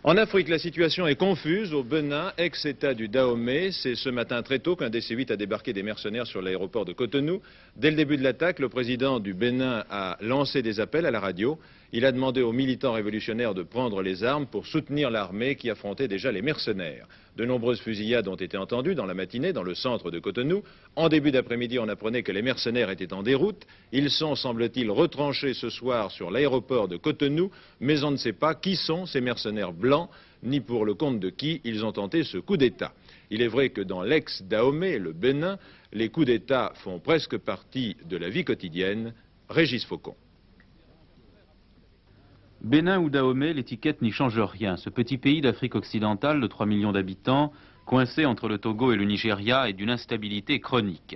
En Afrique, la situation est confuse. Au Bénin, ex-État du Dahomey, c'est ce matin très tôt qu'un DC-8 a débarqué des mercenaires sur l'aéroport de Cotonou. Dès le début de l'attaque, le président du Bénin a lancé des appels à la radio. Il a demandé aux militants révolutionnaires de prendre les armes pour soutenir l'armée qui affrontait déjà les mercenaires. De nombreuses fusillades ont été entendues dans la matinée dans le centre de Cotonou. En début d'après-midi, on apprenait que les mercenaires étaient en déroute. Ils sont, semble-t-il, retranchés ce soir sur l'aéroport de Cotonou, mais on ne sait pas qui sont ces mercenaires blancs, ni pour le compte de qui ils ont tenté ce coup d'État. Il est vrai que dans l'ex-Dahomey, le Bénin, les coups d'État font presque partie de la vie quotidienne. Régis Faucon. Bénin ou Dahomey, l'étiquette n'y change rien. Ce petit pays d'Afrique occidentale de 3 millions d'habitants, coincé entre le Togo et le Nigeria, est d'une instabilité chronique.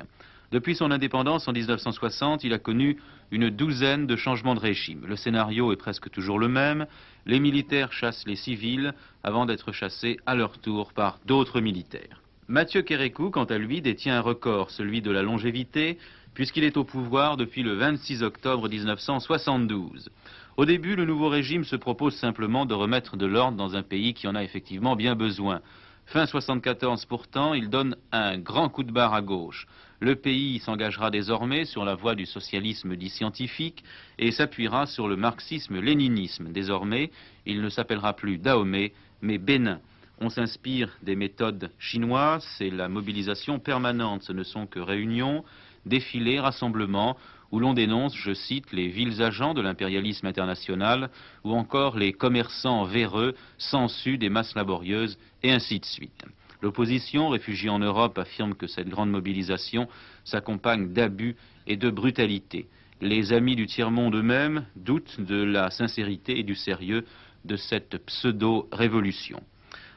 Depuis son indépendance en 1960, il a connu une douzaine de changements de régime. Le scénario est presque toujours le même. Les militaires chassent les civils avant d'être chassés à leur tour par d'autres militaires. Mathieu Kérékou, quant à lui, détient un record, celui de la longévité, puisqu'il est au pouvoir depuis le 26 octobre 1972. Au début, le nouveau régime se propose simplement de remettre de l'ordre dans un pays qui en a effectivement bien besoin. Fin 74 pourtant, il donne un grand coup de barre à gauche. Le pays s'engagera désormais sur la voie du socialisme dit scientifique et s'appuiera sur le marxisme-léninisme. Désormais, il ne s'appellera plus Dahomey, mais Bénin. On s'inspire des méthodes chinoises, c'est la mobilisation permanente, ce ne sont que réunions, défilés, rassemblements, où l'on dénonce, je cite, les vils agents de l'impérialisme international, ou encore les commerçants véreux, sensus des masses laborieuses, et ainsi de suite. L'opposition, réfugiée en Europe, affirme que cette grande mobilisation s'accompagne d'abus et de brutalité. Les amis du tiers-monde eux-mêmes doutent de la sincérité et du sérieux de cette pseudo-révolution.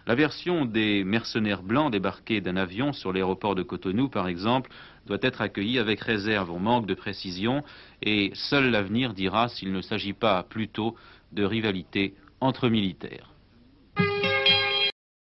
La version des mercenaires blancs débarqués d'un avion sur l'aéroport de Cotonou, par exemple, doit être accueillie avec réserve. On manque de précision et seul l'avenir dira s'il ne s'agit pas plutôt de rivalité entre militaires.